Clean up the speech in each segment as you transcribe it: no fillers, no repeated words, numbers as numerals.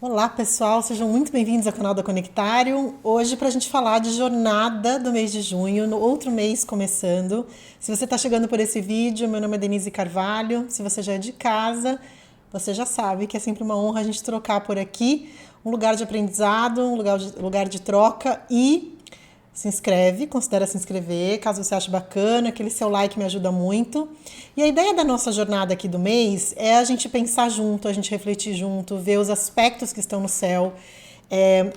Olá pessoal, sejam muito bem-vindos ao canal da Conectário. Hoje para a gente falar de jornada do mês de junho, no outro mês começando. Se você está chegando por esse vídeo, meu nome é Denise Carvalho. Se você já é de casa, você já sabe que é sempre uma honra a gente trocar por aqui um lugar de aprendizado, um lugar de troca e se inscreve, considera se inscrever, caso você ache bacana, aquele seu like me ajuda muito. E a ideia da nossa jornada aqui do mês é a gente pensar junto, a gente refletir junto, ver os aspectos que estão no céu.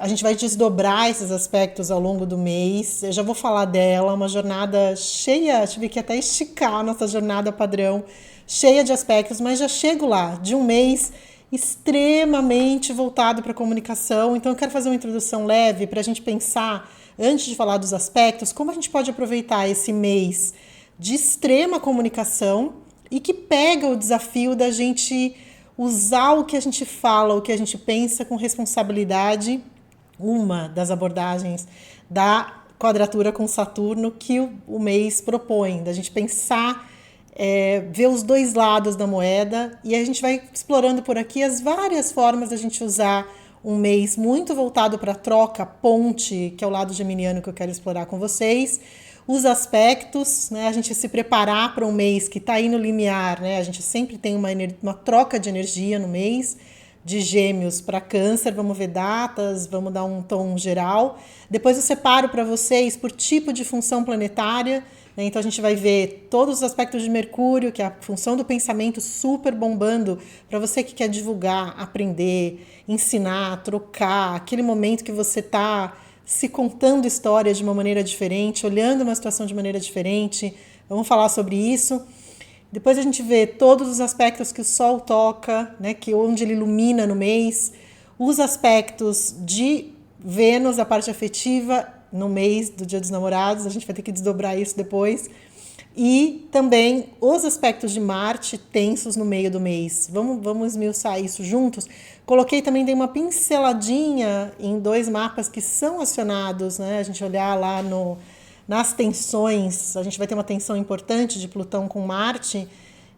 A gente vai desdobrar esses aspectos ao longo do mês. Eu já vou falar dela, uma jornada cheia, tive que até esticar a nossa jornada padrão, cheia de aspectos, mas já chego lá, de um mês extremamente voltado para a comunicação. Então eu quero fazer uma introdução leve para a gente pensar, antes de falar dos aspectos, como a gente pode aproveitar esse mês de extrema comunicação e que pega o desafio da gente usar o que a gente fala, o que a gente pensa com responsabilidade. Uma das abordagens da quadratura com Saturno que o mês propõe, da gente pensar, ver os dois lados da moeda, e a gente vai explorando por aqui as várias formas da gente usar um mês muito voltado para troca, ponte, que é o lado geminiano que eu quero explorar com vocês, os aspectos, né, a gente se preparar para um mês que está aí no limiar, né, a gente sempre tem uma troca de energia no mês, de Gêmeos para Câncer, vamos ver datas, vamos dar um tom geral. Depois eu separo para vocês por tipo de função planetária, né? Então a gente vai ver todos os aspectos de Mercúrio, que é a função do pensamento super bombando para você que quer divulgar, aprender, ensinar, trocar, aquele momento que você está se contando histórias de uma maneira diferente, olhando uma situação de maneira diferente. Vamos falar sobre isso. Depois a gente vê todos os aspectos que o Sol toca, né, que onde ele ilumina no mês, os aspectos de Vênus, a parte afetiva, no mês do Dia dos Namorados, a gente vai ter que desdobrar isso depois, e também os aspectos de Marte tensos no meio do mês. Vamos esmiuçar isso juntos. Coloquei também, dei uma pinceladinha em dois mapas que são acionados, né, a gente olhar lá nas tensões, a gente vai ter uma tensão importante de Plutão com Marte,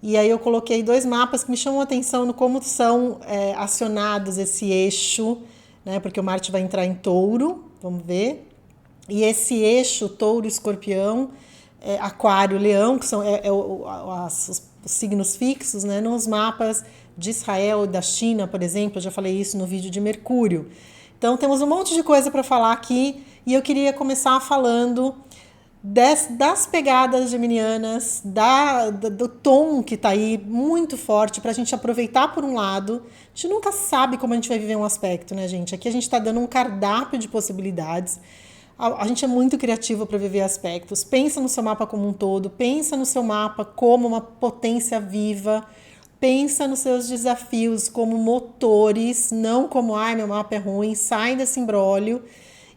e aí eu coloquei dois mapas que me chamam a atenção no como são acionados esse eixo, né, porque o Marte vai entrar em Touro, vamos ver, e esse eixo Touro-Escorpião, Aquário-Leão, que são os signos fixos, né, nos mapas de Israel e da China, por exemplo, eu já falei isso no vídeo de Mercúrio. Então temos um monte de coisa para falar aqui, e eu queria começar falando das pegadas geminianas, do tom que está aí muito forte para a gente aproveitar por um lado. A gente nunca sabe como a gente vai viver um aspecto, né, gente? Aqui a gente está dando um cardápio de possibilidades. A gente é muito criativo para viver aspectos. Pensa no seu mapa como um todo, pensa no seu mapa como uma potência viva, pensa nos seus desafios como motores, não como, ai, meu mapa é ruim, sai desse imbróglio.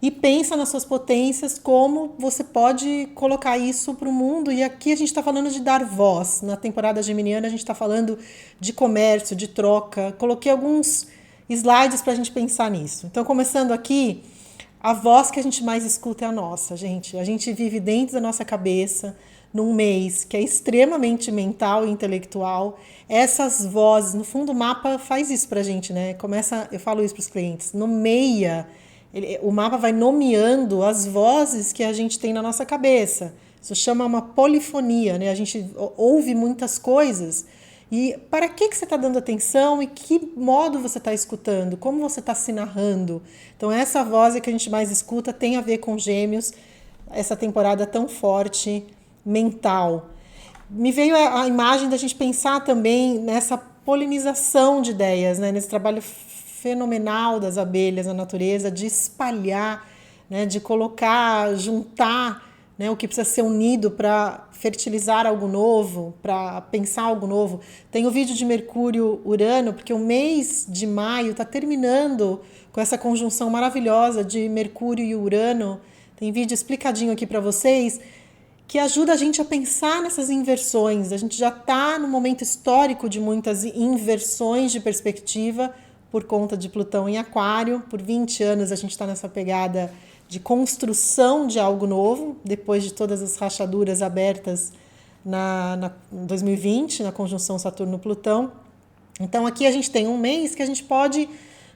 E pensa nas suas potências, como você pode colocar isso para o mundo. E aqui a gente está falando de dar voz. Na temporada geminiana a gente está falando de comércio, de troca. Coloquei alguns slides para a gente pensar nisso. Então, começando aqui, a voz que a gente mais escuta é a nossa, gente. A gente vive dentro da nossa cabeça, num mês que é extremamente mental e intelectual. Essas vozes, no fundo o mapa faz isso para a gente, né? Eu falo isso para os clientes, nomeia. O mapa vai nomeando as vozes que a gente tem na nossa cabeça. Isso chama uma polifonia, né? A gente ouve muitas coisas. E para que você está dando atenção e que modo você está escutando? Como você está se narrando? Então essa voz que a gente mais escuta tem a ver com Gêmeos, essa temporada tão forte, mental. Me veio a imagem da gente pensar também nessa polinização de ideias, né? Nesse trabalho fenomenal das abelhas na natureza, de espalhar, né, de colocar, juntar, né, o que precisa ser unido para fertilizar algo novo, para pensar algo novo. Tem o vídeo de Mercúrio-Urano, porque o mês de maio está terminando com essa conjunção maravilhosa de Mercúrio e Urano. Tem vídeo explicadinho aqui para vocês, que ajuda a gente a pensar nessas inversões. A gente já está no momento histórico de muitas inversões de perspectiva, por conta de Plutão em Aquário. Por 20 anos a gente está nessa pegada de construção de algo novo, depois de todas as rachaduras abertas em 2020, na conjunção Saturno-Plutão. Então aqui a gente tem um mês que a gente pode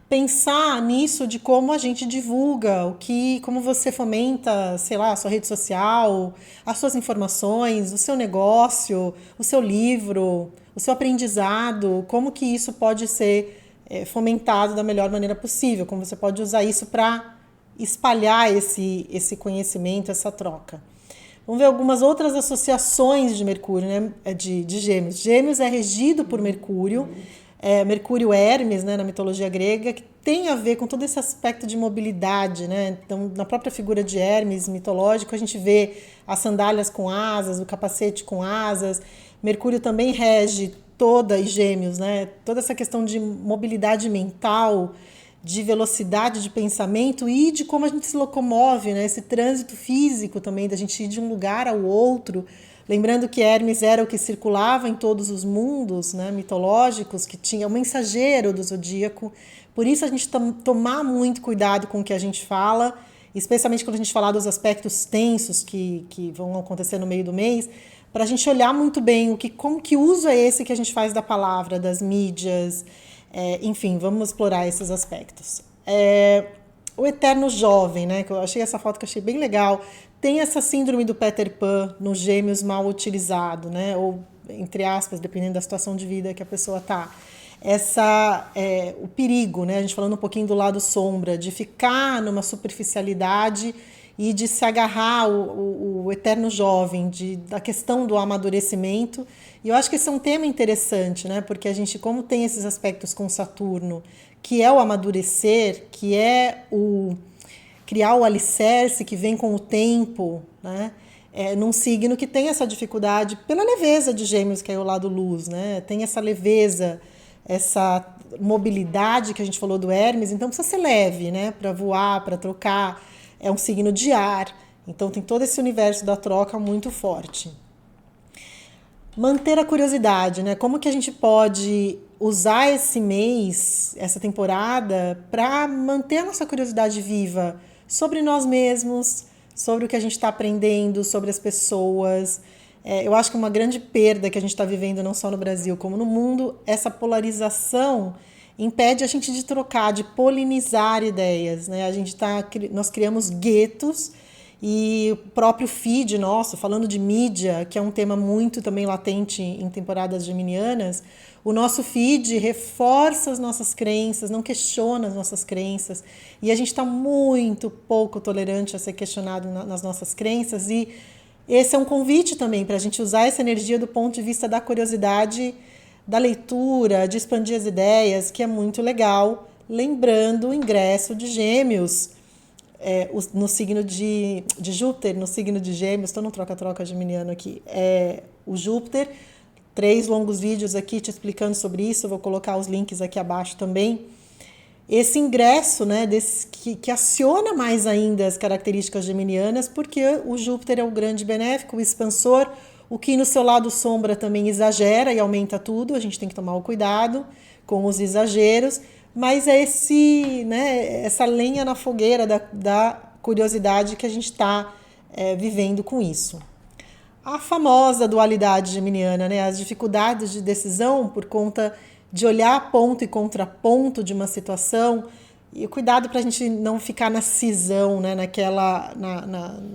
pensar nisso de como a gente divulga, como você fomenta, sei lá, a sua rede social, as suas informações, o seu negócio, o seu livro, o seu aprendizado, como que isso pode ser fomentado da melhor maneira possível, como você pode usar isso para espalhar esse conhecimento, essa troca. Vamos ver algumas outras associações de Mercúrio, né? De Gêmeos. Gêmeos é regido por Mercúrio, Mercúrio Hermes, né, na mitologia grega, que tem a ver com todo esse aspecto de mobilidade, né? Então, na própria figura de Hermes mitológico, a gente vê as sandálias com asas, o capacete com asas. Mercúrio também rege e Gêmeos, né? Toda essa questão de mobilidade mental, de velocidade de pensamento e de como a gente se locomove, né? Esse trânsito físico também, da gente ir de um lugar ao outro. Lembrando que Hermes era o que circulava em todos os mundos, né, mitológicos, que tinha o mensageiro do zodíaco. Por isso a gente tomar muito cuidado com o que a gente fala, especialmente quando a gente falar dos aspectos tensos que vão acontecer no meio do mês, para a gente olhar muito bem como que uso é esse que a gente faz da palavra, das mídias, enfim, vamos explorar esses aspectos. O eterno jovem, né? Que eu achei essa foto que eu achei bem legal. Tem essa síndrome do Peter Pan nos Gêmeos mal utilizado, né? Ou entre aspas, dependendo da situação de vida que a pessoa tá. O perigo, né? A gente falando um pouquinho do lado sombra, de ficar numa superficialidade e de se agarrar o eterno jovem, da questão do amadurecimento. E eu acho que esse é um tema interessante, né? Porque a gente, como tem esses aspectos com Saturno, que é o amadurecer, que é o criar o alicerce que vem com o tempo, né? Num signo que tem essa dificuldade pela leveza de Gêmeos, que é o lado luz, né? Tem essa leveza, essa mobilidade que a gente falou do Hermes, então precisa ser leve, né? Para voar, para trocar. É um signo de ar, então tem todo esse universo da troca muito forte. Manter a curiosidade, né? Como que a gente pode usar esse mês, essa temporada, para manter a nossa curiosidade viva sobre nós mesmos, sobre o que a gente está aprendendo, sobre as pessoas. Eu acho que uma grande perda que a gente está vivendo, não só no Brasil, como no mundo, essa polarização impede a gente de trocar, de polinizar ideias, né? Nós criamos guetos e o próprio feed nosso, falando de mídia, que é um tema muito também latente em temporadas geminianas, o nosso feed reforça as nossas crenças, não questiona as nossas crenças, e a gente está muito pouco tolerante a ser questionado nas nossas crenças, e esse é um convite também para a gente usar essa energia do ponto de vista da curiosidade, da leitura, de expandir as ideias, que é muito legal. Lembrando o ingresso de Gêmeos no signo de Júpiter, no signo de Gêmeos. Estou no troca-troca geminiano aqui. O Júpiter, 3 longos vídeos aqui te explicando sobre isso. Vou colocar os links aqui abaixo também. Esse ingresso, né, que aciona mais ainda as características geminianas, porque o Júpiter é o grande benéfico, o expansor, o que no seu lado sombra também exagera e aumenta tudo. A gente tem que tomar o cuidado com os exageros, mas é essa lenha na fogueira da curiosidade que a gente está vivendo com isso. A famosa dualidade geminiana, né? As dificuldades de decisão por conta de olhar ponto e contraponto de uma situação, e o cuidado para a gente não ficar na cisão, né?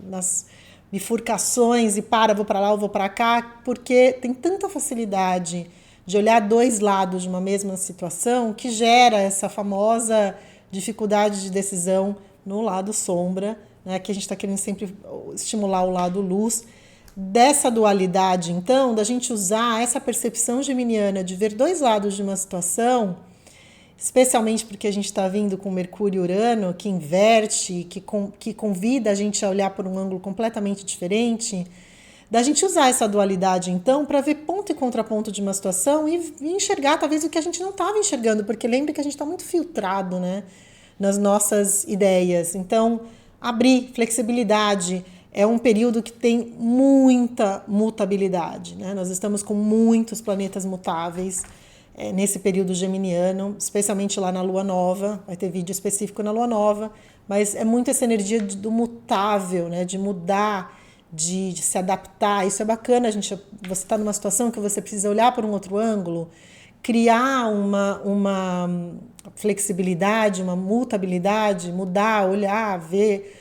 Nas bifurcações e vou para lá, eu vou para cá, porque tem tanta facilidade de olhar 2 lados de uma mesma situação que gera essa famosa dificuldade de decisão no lado sombra, né? Que a gente está querendo sempre estimular o lado luz. Dessa dualidade, então, da gente usar essa percepção geminiana de ver 2 lados de uma situação, especialmente porque a gente está vindo com Mercúrio e Urano, que inverte, que convida a gente a olhar por um ângulo completamente diferente, da gente usar essa dualidade, então, para ver ponto e contraponto de uma situação e enxergar talvez o que a gente não estava enxergando, porque lembra que a gente está muito filtrado, né, nas nossas ideias. Então, abrir, flexibilidade, é um período que tem muita mutabilidade, né? Nós estamos com muitos planetas mutáveis nesse período geminiano, especialmente lá na Lua Nova. Vai ter vídeo específico na Lua Nova, mas é muito essa energia do mutável, né? De mudar, de se adaptar. Isso é bacana. Você está numa situação que você precisa olhar por um outro ângulo, criar uma flexibilidade, uma mutabilidade, mudar, olhar, ver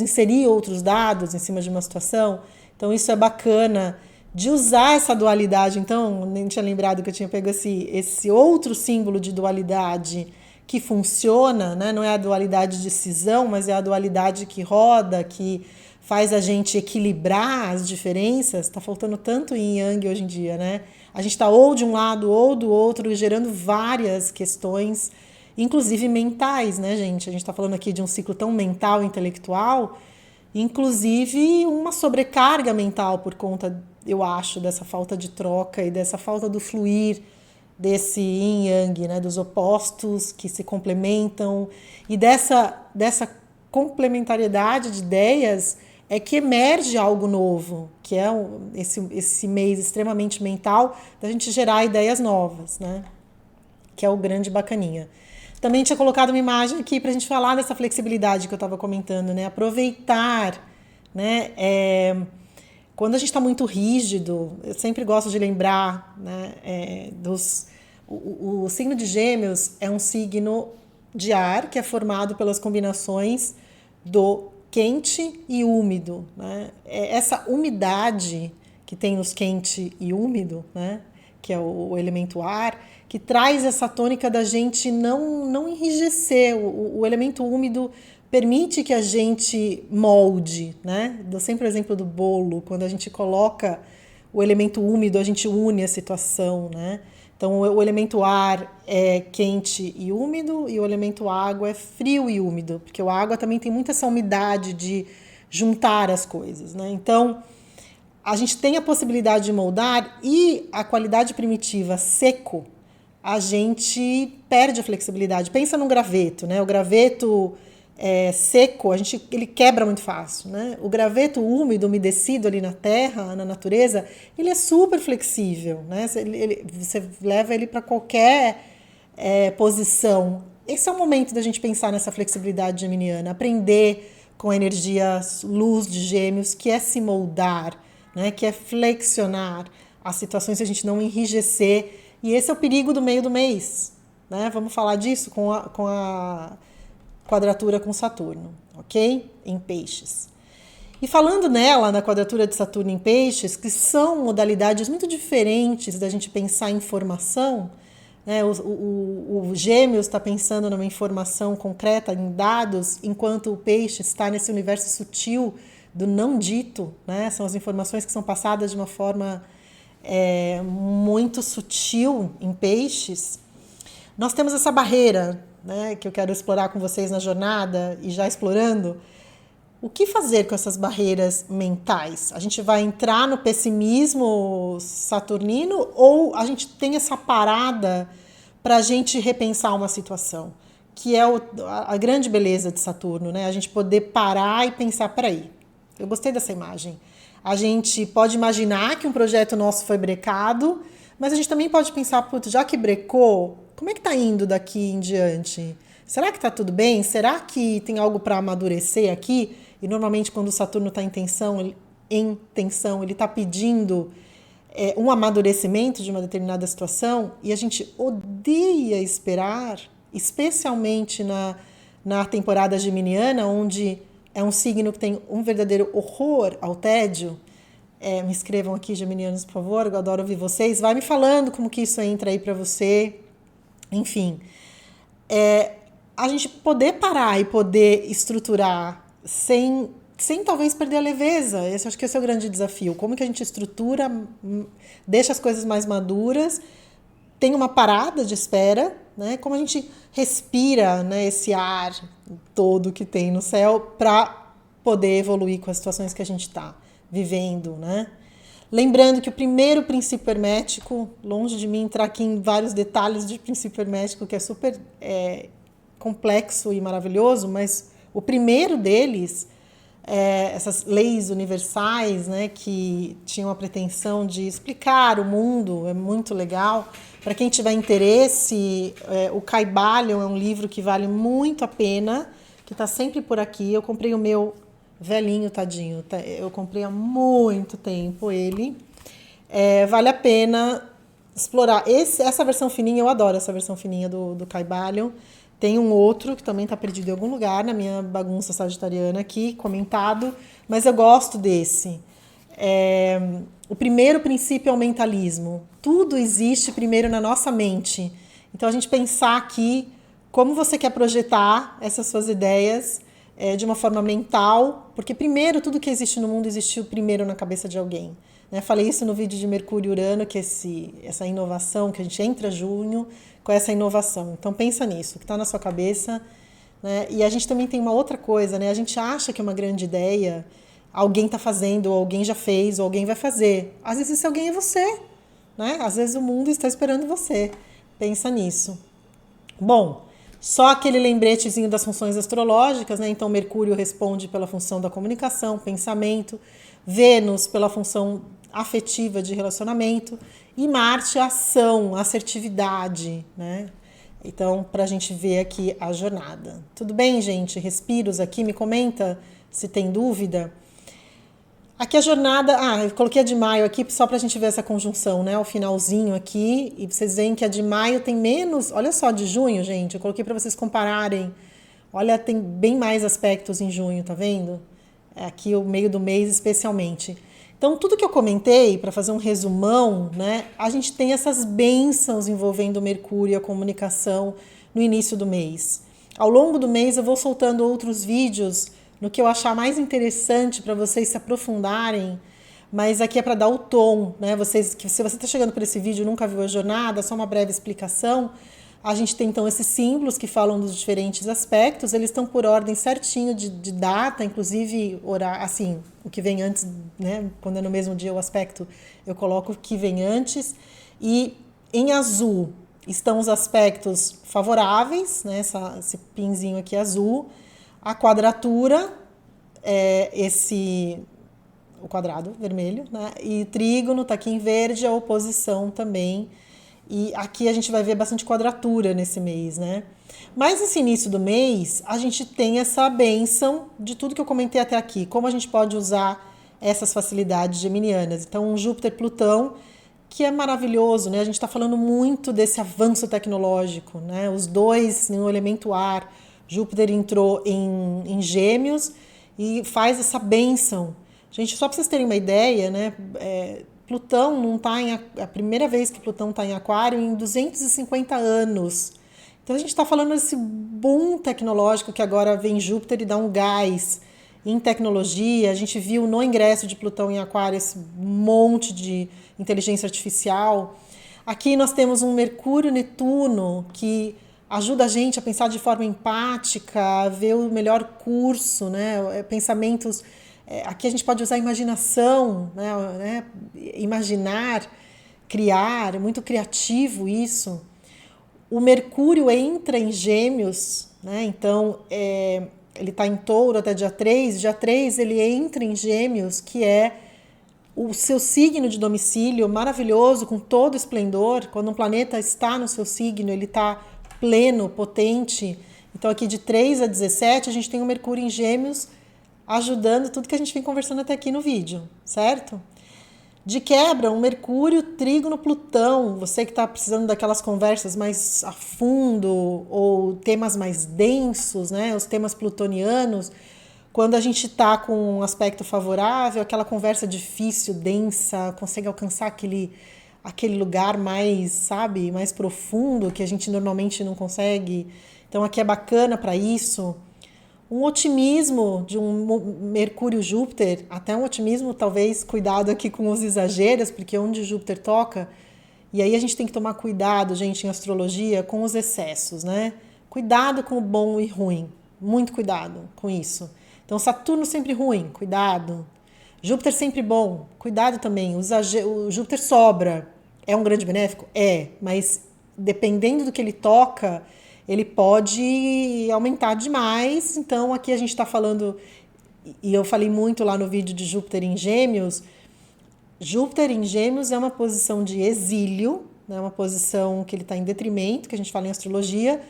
inserir outros dados em cima de uma situação. Então isso é bacana de usar essa dualidade. Então, nem tinha lembrado que eu tinha pego esse outro símbolo de dualidade que funciona, né? Não é a dualidade de cisão, mas é a dualidade que roda, que faz a gente equilibrar as diferenças. Está faltando tanto yin e yang hoje em dia, né? A gente está ou de um lado ou do outro, gerando várias questões, inclusive mentais, né, gente? A gente está falando aqui de um ciclo tão mental, intelectual, inclusive uma sobrecarga mental por conta, eu acho, dessa falta de troca e dessa falta do fluir desse yin yang, né, dos opostos que se complementam, e dessa complementariedade de ideias é que emerge algo novo, que é esse mês extremamente mental da gente gerar ideias novas, né? Que é o grande bacaninha. Também tinha colocado uma imagem aqui para a gente falar dessa flexibilidade que eu estava comentando, né? Aproveitar, né? Quando a gente está muito rígido, eu sempre gosto de lembrar, né? O signo de Gêmeos é um signo de ar que é formado pelas combinações do quente e úmido, né? Essa umidade que tem nos quente e úmido, né? Que é o elemento ar, que traz essa tônica da gente não enrijecer. O elemento úmido permite que a gente molde, né? Dou sempre o exemplo do bolo. Quando a gente coloca o elemento úmido, a gente une a situação, né? Então, o elemento ar é quente e úmido e o elemento água é frio e úmido, porque a água também tem muita essa umidade de juntar as coisas, né? Então, a gente tem a possibilidade de moldar, e a qualidade primitiva seco, a gente perde a flexibilidade. Pensa num graveto, né? O graveto seco, ele quebra muito fácil, né? O graveto úmido, umedecido ali na terra, na natureza, ele é super flexível, né? Você leva ele para qualquer posição. Esse é o momento da gente pensar nessa flexibilidade geminiana, aprender com a energia luz de Gêmeos, que é se moldar, né? Que é flexionar as situações, se a gente não enrijecer. E esse é o perigo do meio do mês, né? Vamos falar disso com a quadratura com Saturno, ok? Em Peixes. E falando nela, na quadratura de Saturno em Peixes, que são modalidades muito diferentes da gente pensar em informação, né? O Gêmeos está pensando numa informação concreta, em dados, enquanto o Peixe está nesse universo sutil do não dito, né? São as informações que são passadas de uma forma muito sutil em Peixes. Nós temos essa barreira, né, que eu quero explorar com vocês na jornada, e já explorando. O que fazer com essas barreiras mentais? A gente vai entrar no pessimismo saturnino ou a gente tem essa parada para a gente repensar uma situação? Que é a grande beleza de Saturno, né? A gente poder parar e pensar, peraí, eu gostei dessa imagem. A gente pode imaginar que um projeto nosso foi brecado, mas a gente também pode pensar, putz, já que brecou, como é que tá indo daqui em diante? Será que tá tudo bem? Será que tem algo para amadurecer aqui? E normalmente quando o Saturno está em tensão, ele está pedindo um amadurecimento de uma determinada situação, e a gente odeia esperar, especialmente na temporada geminiana, onde é um signo que tem um verdadeiro horror ao tédio. Me escrevam aqui, geminianos, por favor, eu adoro ouvir vocês. Vai me falando como que isso entra aí para você. Enfim, a gente poder parar e poder estruturar sem talvez perder a leveza. Acho que esse é o grande desafio. Como que a gente estrutura, deixa as coisas mais maduras, tem uma parada de espera, né? Como a gente respira, né, esse ar todo que tem no céu para poder evoluir com as situações que a gente está vivendo, né? Lembrando que o primeiro princípio hermético, longe de mim entrar aqui em vários detalhes de princípio hermético, que é super complexo e maravilhoso, mas o primeiro deles, essas leis universais, né, que tinham a pretensão de explicar o mundo, é muito legal. Para quem tiver interesse, o Kybalion é um livro que vale muito a pena, que está sempre por aqui. Eu comprei o meu velhinho, tadinho, eu comprei há muito tempo ele. Vale a pena explorar. Essa versão fininha, eu adoro essa versão fininha do Caibalion. Tem um outro que também está perdido em algum lugar na minha bagunça sagitariana aqui, comentado, mas eu gosto desse. O primeiro princípio é o mentalismo. Tudo existe primeiro na nossa mente. Então a gente pensar aqui como você quer projetar essas suas ideias de uma forma mental, porque primeiro tudo que existe no mundo existiu primeiro na cabeça de alguém. Né? Falei isso no vídeo de Mercúrio e Urano, que essa inovação, que a gente entra junho com essa inovação. Então pensa nisso, que está na sua cabeça. Né? E a gente também tem uma outra coisa, né? A gente acha que é uma grande ideia, alguém está fazendo, ou alguém já fez, ou alguém vai fazer. Às vezes esse alguém é você. Né? Às vezes o mundo está esperando você. Pensa nisso. Bom, só aquele lembretezinho das funções astrológicas, né? Então Mercúrio responde pela função da comunicação, pensamento, Vênus pela função afetiva de relacionamento e Marte ação, assertividade, né? Então, para a gente ver aqui a jornada. Tudo bem, gente? Respiros aqui, me comenta se tem dúvida. Aqui a jornada, eu coloquei a de maio aqui só para a gente ver essa conjunção, né? O finalzinho aqui, e vocês veem que a de maio tem menos, olha só, de junho, gente, eu coloquei para vocês compararem. Olha, tem bem mais aspectos em junho, tá vendo? Aqui o meio do mês especialmente. Então, tudo que eu comentei, para fazer um resumão, né? A gente tem essas bênçãos envolvendo o Mercúrio e a comunicação no início do mês. Ao longo do mês eu vou soltando outros vídeos no que eu achar mais interessante para vocês se aprofundarem, mas aqui é para dar o tom, né? Se você está chegando por esse vídeo e nunca viu a jornada, só uma breve explicação. A gente tem então esses símbolos que falam dos diferentes aspectos, eles estão por ordem certinho de data, inclusive assim, o que vem antes, né? Quando é no mesmo dia o aspecto, eu coloco o que vem antes. E em azul estão os aspectos favoráveis, né? Esse pinzinho aqui azul. A quadratura, o quadrado vermelho, né? E trígono está aqui em verde, a oposição também. E aqui a gente vai ver bastante quadratura nesse mês, né? Mas nesse início do mês, a gente tem essa bênção de tudo que eu comentei até aqui. Como a gente pode usar essas facilidades geminianas. Então, um Júpiter-Plutão, que é maravilhoso, né? A gente está falando muito desse avanço tecnológico, né? Os dois no elemento ar. Júpiter entrou em Gêmeos e faz essa bênção. Gente, só para vocês terem uma ideia, né? Plutão não está a primeira vez que Plutão está em Aquário em 250 anos. Então a gente está falando desse boom tecnológico que agora vem Júpiter e dá um gás em tecnologia. A gente viu no ingresso de Plutão em Aquário esse monte de inteligência artificial. Aqui nós temos um Mercúrio-Netuno que ajuda a gente a pensar de forma empática, a ver o melhor curso, né? Pensamentos. Aqui a gente pode usar a imaginação, né? Imaginar, criar, é muito criativo isso. O Mercúrio entra em Gêmeos, né? Então ele está em Touro até dia 3. Dia 3 ele entra em Gêmeos, que é o seu signo de domicílio, maravilhoso, com todo esplendor. Quando um planeta está no seu signo, ele está pleno, potente. Então aqui de 3 a 17 a gente tem o Mercúrio em Gêmeos, ajudando tudo que a gente vem conversando até aqui no vídeo, certo? De quebra, um Mercúrio trígono Plutão, você que está precisando daquelas conversas mais a fundo ou temas mais densos, né? Os temas plutonianos, quando a gente está com um aspecto favorável, aquela conversa difícil, densa, consegue alcançar aquele lugar mais, sabe, mais profundo que a gente normalmente não consegue. Então aqui é bacana para isso. Um otimismo de um Mercúrio-Júpiter, até um otimismo, talvez, cuidado aqui com os exageros, porque onde Júpiter toca, e aí a gente tem que tomar cuidado, gente, em astrologia, com os excessos, né? Cuidado com o bom e ruim, muito cuidado com isso. Então, Saturno sempre ruim, cuidado. Júpiter sempre bom, cuidado também. O Júpiter sobra, é um grande benéfico? Mas dependendo do que ele toca, ele pode aumentar demais. Então aqui a gente está falando, e eu falei muito lá no vídeo de Júpiter em Gêmeos. Júpiter em Gêmeos é uma posição de exílio, né? Uma posição que ele está em detrimento, que a gente fala em astrologia,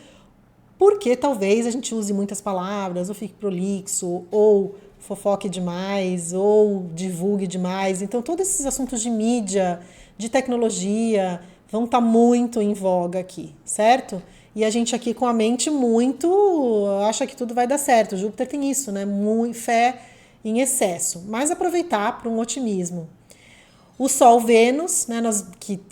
porque talvez a gente use muitas palavras, ou fique prolixo, ou fofoque demais, ou divulgue demais. Então todos esses assuntos de mídia, de tecnologia, vão estar muito em voga aqui, certo? E a gente aqui com a mente muito acha que tudo vai dar certo. Júpiter tem isso, né? Muito fé em excesso, mas aproveitar para um otimismo. O Sol, Vênus, né?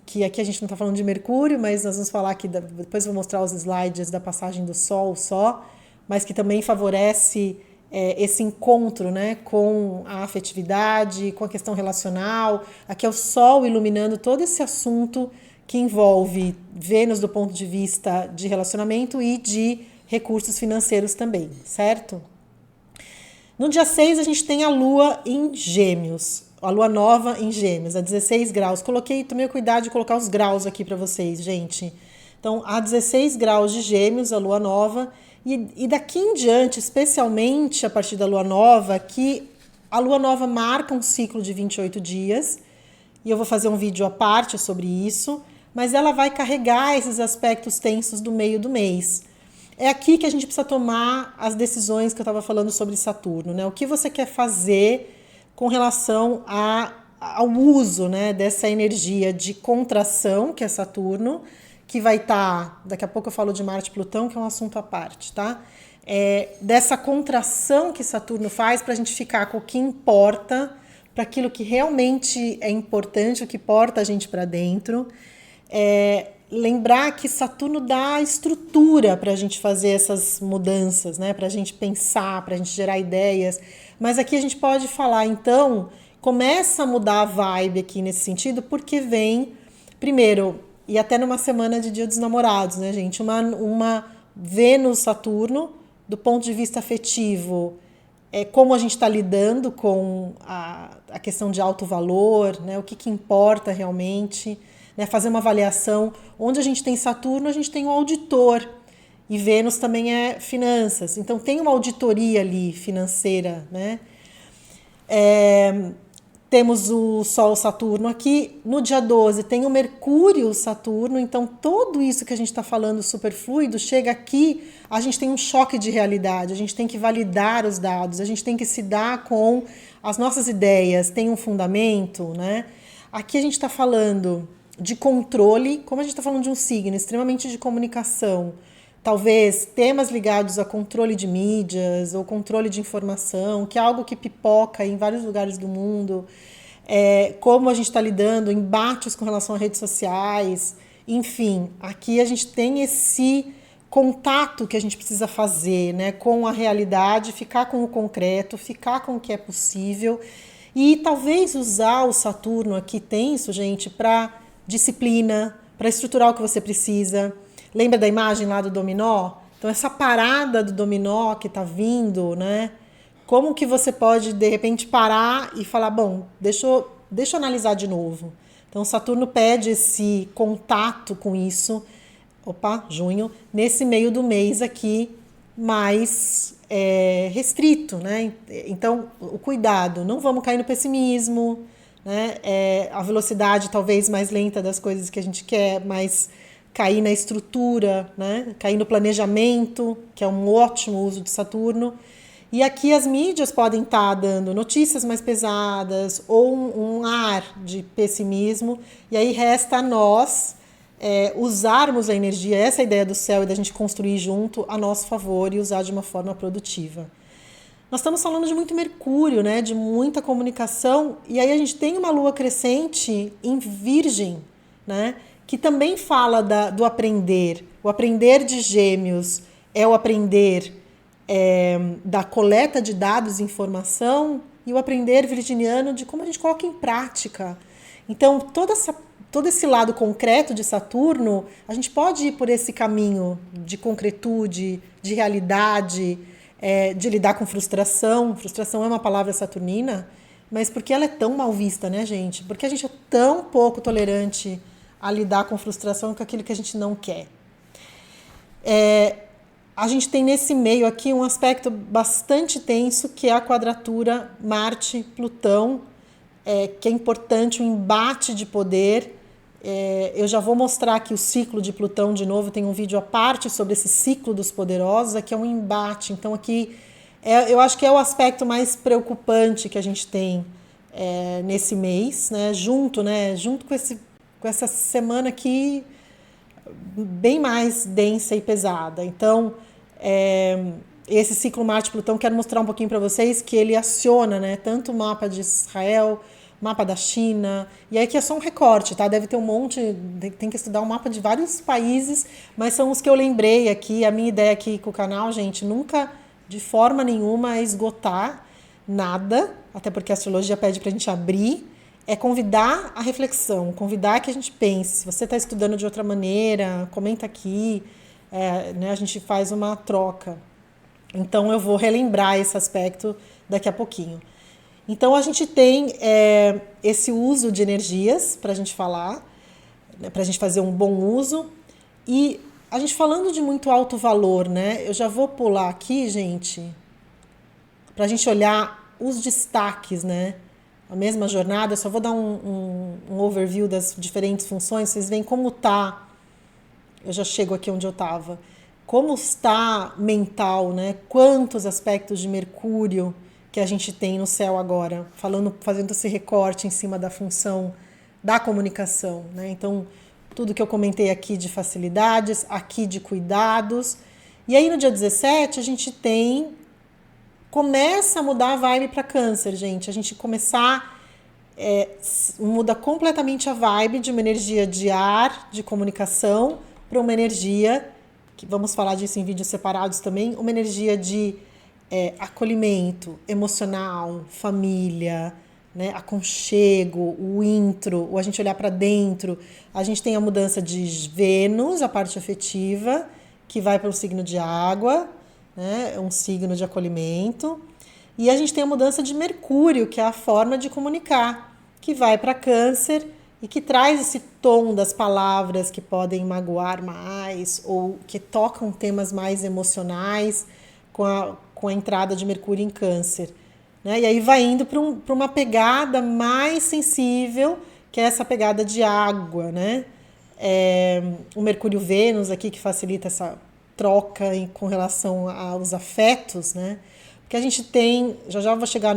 Que aqui a gente não está falando de Mercúrio, mas nós vamos falar aqui, depois eu vou mostrar os slides da passagem do Sol só, mas que também favorece esse encontro, né, com a afetividade, com a questão relacional. Aqui é o Sol iluminando todo esse assunto que envolve Vênus do ponto de vista de relacionamento e de recursos financeiros também, certo? No dia 6 a gente tem a Lua em Gêmeos, a Lua nova em Gêmeos, a 16 graus. Tomei cuidado de colocar os graus aqui para vocês, gente. Então, a 16 graus de Gêmeos, a Lua nova, e daqui em diante, especialmente a partir da Lua nova, que a Lua nova marca um ciclo de 28 dias, e eu vou fazer um vídeo à parte sobre isso, mas ela vai carregar esses aspectos tensos do meio do mês. É aqui que a gente precisa tomar as decisões que eu estava falando sobre Saturno, né? O que você quer fazer com relação ao uso, né, dessa energia de contração, que é Saturno, que vai estar, daqui a pouco eu falo de Marte e Plutão, que é um assunto à parte, tá? Dessa contração que Saturno faz para a gente ficar com o que importa, para aquilo que realmente é importante, o que porta a gente para dentro. Lembrar que Saturno dá estrutura para a gente fazer essas mudanças, né? Para a gente pensar, para a gente gerar ideias. Mas aqui a gente pode falar, então, começa a mudar a vibe aqui nesse sentido, porque vem, primeiro, e até numa semana de Dia dos Namorados, né, gente? Uma Vênus-Saturno, do ponto de vista afetivo, como a gente está lidando com a questão de alto valor, né? O que importa realmente. Né, fazer uma avaliação. Onde a gente tem Saturno, a gente tem um auditor. E Vênus também é finanças. Então, tem uma auditoria ali financeira. Né? Temos o Sol Saturno aqui. No dia 12 tem o Mercúrio Saturno. Então, tudo isso que a gente está falando super fluido, chega aqui, a gente tem um choque de realidade. A gente tem que validar os dados. A gente tem que se dar com as nossas ideias. Tem um fundamento. Né? Aqui a gente está falando de controle, como a gente está falando de um signo extremamente de comunicação, talvez temas ligados a controle de mídias ou controle de informação, que é algo que pipoca em vários lugares do mundo, como a gente está lidando, embates com relação a redes sociais, enfim, aqui a gente tem esse contato que a gente precisa fazer, né, com a realidade, ficar com o concreto, ficar com o que é possível e talvez usar o Saturno aqui tenso, gente, para disciplina, para estruturar o que você precisa. Lembra da imagem lá do dominó? Então, essa parada do dominó que está vindo, né? Como que você pode, de repente, parar e falar, bom, deixa eu analisar de novo. Então, Saturno pede esse contato com isso, junho, nesse meio do mês aqui, mais restrito, né? Então, o cuidado, não vamos cair no pessimismo, né? A velocidade talvez mais lenta das coisas que a gente quer, mas cair na estrutura, né? Cair no planejamento, que é um ótimo uso de Saturno. E aqui as mídias podem estar dando notícias mais pesadas ou um ar de pessimismo, e aí resta a nós usarmos a energia, essa ideia do céu e da gente construir junto a nosso favor e usar de uma forma produtiva. Nós estamos falando de muito Mercúrio, né? De muita comunicação, e aí a gente tem uma lua crescente em Virgem, né? Que também fala do aprender. O aprender de Gêmeos é o aprender da coleta de dados e informação, e o aprender virginiano de como a gente coloca em prática. Então, todo esse lado concreto de Saturno, a gente pode ir por esse caminho de concretude, de realidade, de lidar com frustração. Frustração é uma palavra saturnina, mas porque ela é tão mal vista, né, gente? Porque a gente é tão pouco tolerante a lidar com frustração, com aquilo que a gente não quer. A gente tem nesse meio aqui um aspecto bastante tenso, que é a quadratura Marte-Plutão, que é importante, um embate de poder. Eu já vou mostrar aqui o ciclo de Plutão de novo, tem um vídeo à parte sobre esse ciclo dos poderosos, aqui é um embate. Então aqui eu acho que é o aspecto mais preocupante que a gente tem nesse mês, né? Junto com esse com essa semana aqui bem mais densa e pesada. Então, esse ciclo Marte-Plutão, quero mostrar um pouquinho para vocês que ele aciona, né, tanto o mapa de Israel, mapa da China, e aí aqui é só um recorte, tá? Deve ter um monte, tem que estudar um mapa de vários países, mas são os que eu lembrei aqui. A minha ideia aqui com o canal, gente, nunca de forma nenhuma é esgotar nada, até porque a astrologia pede pra gente abrir, é convidar a reflexão, convidar que a gente pense. Se você está estudando de outra maneira, comenta aqui, né, a gente faz uma troca. Então eu vou relembrar esse aspecto daqui a pouquinho. Então a gente tem esse uso de energias para a gente falar, né, para a gente fazer um bom uso. E a gente falando de muito alto valor, né? Eu já vou pular aqui, gente, para a gente olhar os destaques, né? A mesma jornada, eu só vou dar um overview das diferentes funções, vocês veem como tá. Eu já chego aqui onde eu estava. Como está mental, né? Quantos aspectos de Mercúrio que a gente tem no céu agora, fazendo esse recorte em cima da função da comunicação, né? Então, tudo que eu comentei aqui de facilidades, aqui de cuidados. E aí no dia 17 a gente começa a mudar a vibe para Câncer, gente. A gente muda completamente a vibe de uma energia de ar, de comunicação, para uma energia, que vamos falar disso em vídeos separados também, uma energia de acolhimento emocional, família, né, aconchego, o intro, ou a gente olhar para dentro. A gente tem a mudança de Vênus, a parte afetiva, que vai para o signo de água, né, um signo de acolhimento. E a gente tem a mudança de Mercúrio, que é a forma de comunicar, que vai para Câncer e que traz esse tom das palavras que podem magoar mais ou que tocam temas mais emocionais com a entrada de Mercúrio em Câncer. Né? E aí vai indo para uma pegada mais sensível, que é essa pegada de água. Né? O Mercúrio-Vênus aqui, que facilita essa troca com relação aos afetos, né? Porque a gente tem, já vou chegar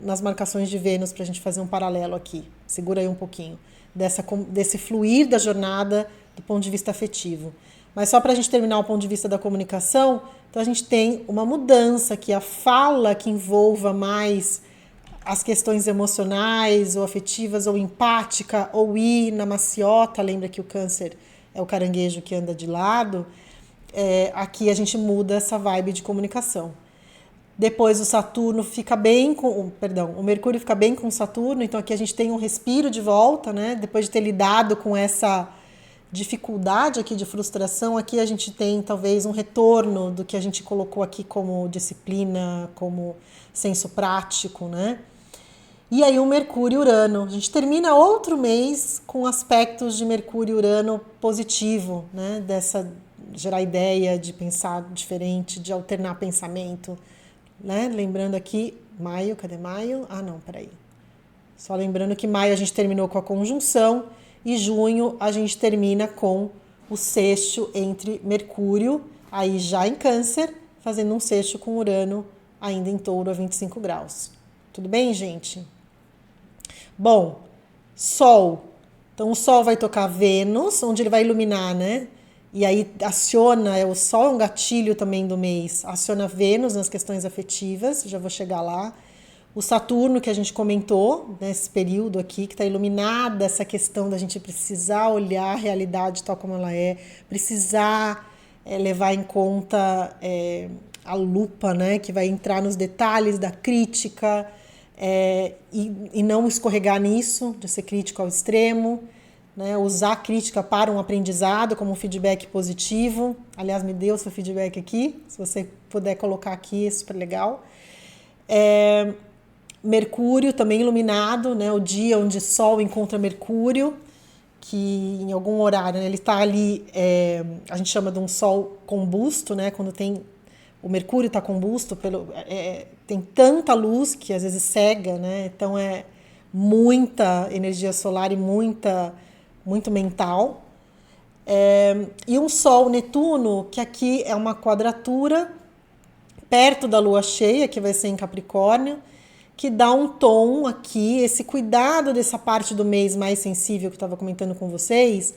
nas marcações de Vênus para a gente fazer um paralelo aqui, segura aí um pouquinho, desse fluir da jornada do ponto de vista afetivo. Mas só para a gente terminar o ponto de vista da comunicação, então a gente tem uma mudança aqui, a fala que envolva mais as questões emocionais ou afetivas ou empática ou ir na maciota, lembra que o Câncer é o caranguejo que anda de lado, aqui a gente muda essa vibe de comunicação. Depois o Saturno fica bem o Mercúrio fica bem com o Saturno, então aqui a gente tem um respiro de volta, né? Depois de ter lidado com essa dificuldade aqui de frustração, aqui a gente tem talvez um retorno do que a gente colocou aqui como disciplina, como senso prático, né? E aí o Mercúrio e Urano, a gente termina outro mês com aspectos de Mercúrio e Urano positivo, né? Dessa gerar ideia de pensar diferente, de alternar pensamento. Né? Lembrando aqui, maio, cadê maio? Ah, não, peraí. Só lembrando que maio a gente terminou com a conjunção e junho a gente termina com o sexto entre Mercúrio, aí já em Câncer, fazendo um sexto com Urano, ainda em Touro a 25 graus. Tudo bem, gente? Bom, Sol. Então o Sol vai tocar Vênus, onde ele vai iluminar, né? E aí aciona, o Sol é um gatilho também do mês, aciona Vênus nas questões afetivas, já vou chegar lá. O Saturno, que a gente comentou nesse período aqui, que está iluminada essa questão da gente precisar olhar a realidade tal como ela é, precisar levar em conta a lupa, né, que vai entrar nos detalhes da crítica e não escorregar nisso, de ser crítico ao extremo. Né, usar a crítica para um aprendizado como um feedback positivo. Aliás, me dê o seu feedback aqui, se você puder colocar aqui, é super legal. Mercúrio também iluminado, né, o dia onde Sol encontra Mercúrio, que em algum horário, né, ele está ali, a gente chama de um Sol combusto, né, quando o Mercúrio está combusto, tem tanta luz que às vezes cega, né, então é muita energia solar e muito mental. E um Sol Netuno, que aqui é uma quadratura perto da lua cheia, que vai ser em Capricórnio, que dá um tom aqui, esse cuidado dessa parte do mês mais sensível que eu estava comentando com vocês.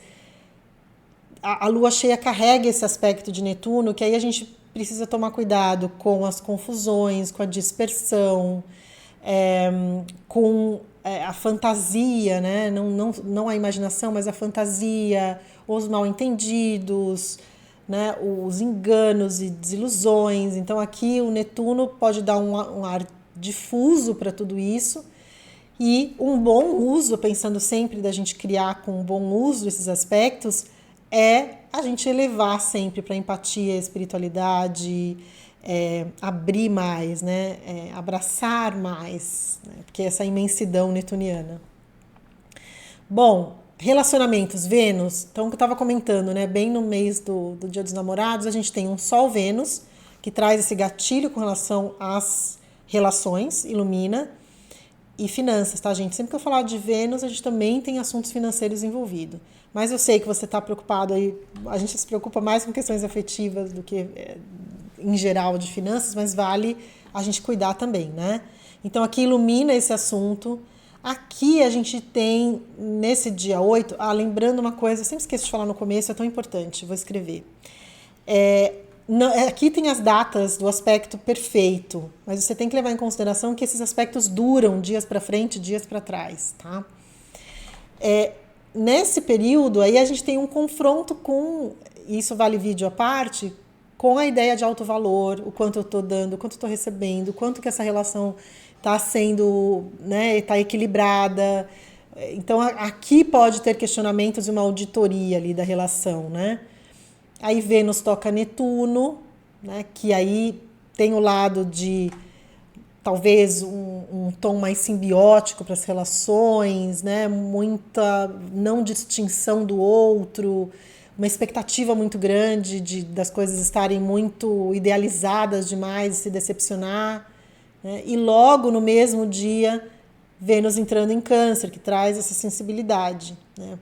A lua cheia carrega esse aspecto de Netuno, que aí a gente precisa tomar cuidado com as confusões, com a dispersão, com a fantasia, né? Não a imaginação, mas a fantasia, os mal-entendidos, né? Os enganos e desilusões. Então aqui o Netuno pode dar um ar difuso para tudo isso, e um bom uso, pensando sempre da gente criar com um bom uso esses aspectos, é a gente elevar sempre para a empatia, a espiritualidade, abrir mais, né? Abraçar mais, né? Porque essa imensidão netuniana. Bom, relacionamentos, Vênus, então o que eu estava comentando, né? Bem no mês do Dia dos Namorados, a gente tem um Sol Vênus, que traz esse gatilho com relação às relações, ilumina, e finanças, tá, gente? Sempre que eu falar de Vênus, a gente também tem assuntos financeiros envolvidos. Mas eu sei que você está preocupado aí, a gente se preocupa mais com questões afetivas do que em geral de finanças, mas vale a gente cuidar também, né? Então aqui ilumina esse assunto. Aqui a gente tem, nesse dia 8, lembrando uma coisa, eu sempre esqueço de falar no começo, é tão importante, vou escrever. Aqui tem as datas do aspecto perfeito, mas você tem que levar em consideração que esses aspectos duram dias para frente, dias para trás, tá? Nesse período, aí a gente tem um confronto com, isso vale vídeo à parte, com a ideia de alto valor, o quanto eu estou dando, o quanto eu estou recebendo, o quanto que essa relação está sendo, né, está equilibrada. Então, aqui pode ter questionamentos e uma auditoria ali da relação, né? Aí Vênus toca Netuno, né, que aí tem o lado de talvez um tom mais simbiótico para as relações, né, muita não distinção do outro, uma expectativa muito grande das coisas estarem muito idealizadas demais e se decepcionar, né? E logo no mesmo dia, Vênus entrando em Câncer, que traz essa sensibilidade, né,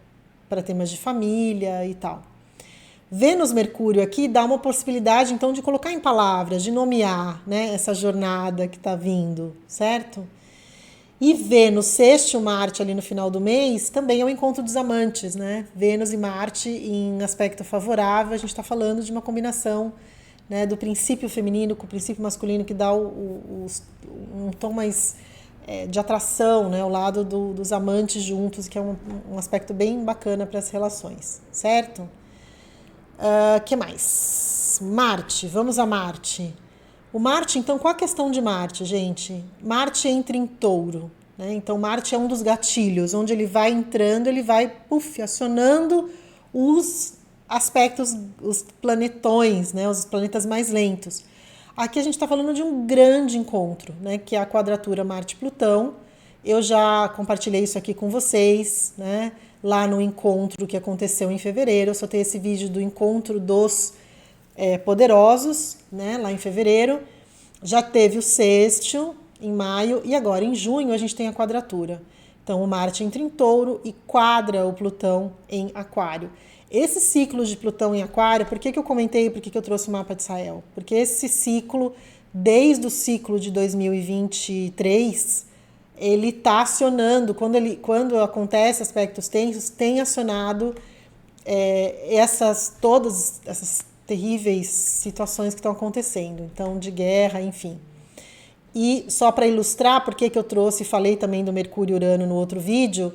para temas de família e tal. Vênus-Mercúrio aqui dá uma possibilidade, então, de colocar em palavras, de nomear, né, essa jornada que está vindo, certo? E Vênus, sexto Marte ali no final do mês, também é o encontro dos amantes, né? Vênus e Marte em aspecto favorável, a gente está falando de uma combinação, né, do princípio feminino com o princípio masculino, que dá um tom mais de atração, né, ao lado dos amantes juntos, que é um aspecto bem bacana para as relações, certo? Que mais? Marte, vamos a Marte. O Marte, então, qual a questão de Marte, gente? Marte entra em Touro, né? Então, Marte é um dos gatilhos, onde ele vai entrando, ele vai acionando os aspectos, os planetões, né? Os planetas mais lentos. Aqui a gente está falando de um grande encontro, né? Que é a quadratura Marte-Plutão. Eu já compartilhei isso aqui com vocês, né? Lá no encontro que aconteceu em fevereiro. Eu soltei esse vídeo do encontro dos poderosos, né? Lá em fevereiro. Já teve o sextil em maio e agora em junho a gente tem a quadratura. Então o Marte entra em Touro e quadra o Plutão em Aquário. Esse ciclo de Plutão em Aquário, por que eu comentei, por que eu trouxe o mapa de Israel? Porque esse ciclo, desde o ciclo de 2023, ele está acionando, quando acontece aspectos tensos, tem acionado todas essas terríveis situações que estão acontecendo, então de guerra, enfim. E só para ilustrar por que eu trouxe e falei também do Mercúrio e Urano no outro vídeo,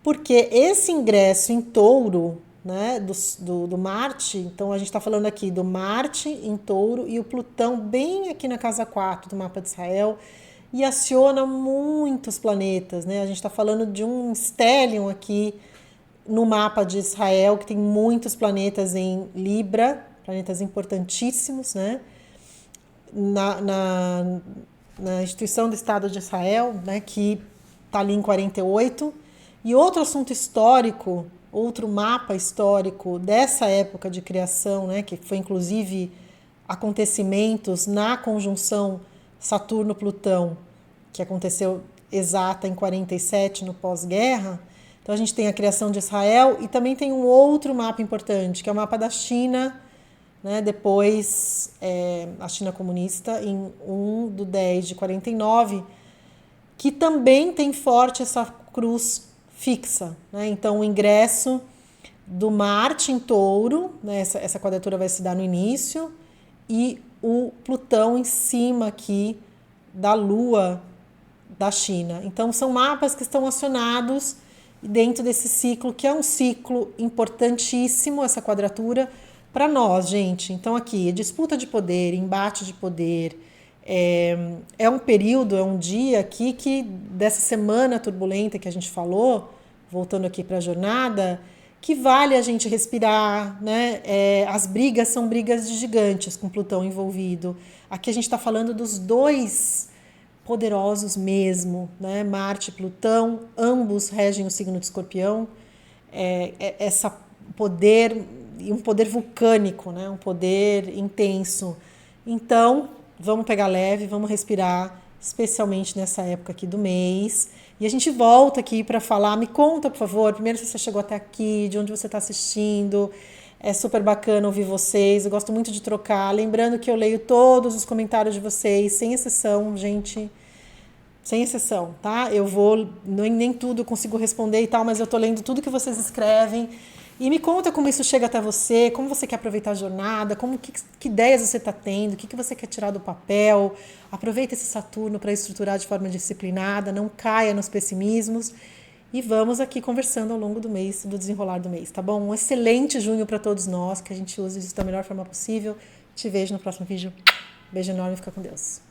porque esse ingresso em Touro, né, do Marte, então a gente está falando aqui do Marte em Touro e o Plutão bem aqui na casa 4 do mapa de Israel, e aciona muitos planetas, né? A gente está falando de um stellium aqui no mapa de Israel, que tem muitos planetas em Libra, planetas importantíssimos, né? Na instituição do Estado de Israel, né? Que está ali em 48. E outro assunto histórico, outro mapa histórico dessa época de criação, né? Que foi inclusive acontecimentos na conjunção Saturno-Plutão, que aconteceu exata em 47, no pós-guerra. Então a gente tem a criação de Israel e também tem um outro mapa importante, que é o mapa da China, né? Depois a China comunista, em 1/10/49, que também tem forte essa cruz fixa, né? Então o ingresso do Marte em Touro, né? Essa quadratura vai se dar no início, e o Plutão em cima aqui da Lua da China. Então são mapas que estão acionados dentro desse ciclo, que é um ciclo importantíssimo, essa quadratura, para nós, gente. Então aqui, disputa de poder, embate de poder, é um período, é um dia aqui que dessa semana turbulenta que a gente falou, voltando aqui para a jornada, que vale a gente respirar, né? As brigas são brigas de gigantes com Plutão envolvido. Aqui a gente está falando dos dois poderosos mesmo, né? Marte e Plutão, ambos regem o signo de Escorpião. Essa poder, um poder vulcânico, né? Um poder intenso. Então, vamos pegar leve, vamos respirar, especialmente nessa época aqui do mês. E a gente volta aqui para falar. Me conta, por favor, primeiro se você chegou até aqui, de onde você está assistindo. É super bacana ouvir vocês. Eu gosto muito de trocar. Lembrando que eu leio todos os comentários de vocês, sem exceção, gente. Sem exceção, tá? Eu vou, nem tudo eu consigo responder e tal, mas eu tô lendo tudo que vocês escrevem. E me conta como isso chega até você, como você quer aproveitar a jornada, que ideias você está tendo, o que você quer tirar do papel. Aproveita esse Saturno para estruturar de forma disciplinada, não caia nos pessimismos. E vamos aqui conversando ao longo do mês, do desenrolar do mês, tá bom? Um excelente junho para todos nós, que a gente use isso da melhor forma possível. Te vejo no próximo vídeo. Beijo enorme, fica com Deus.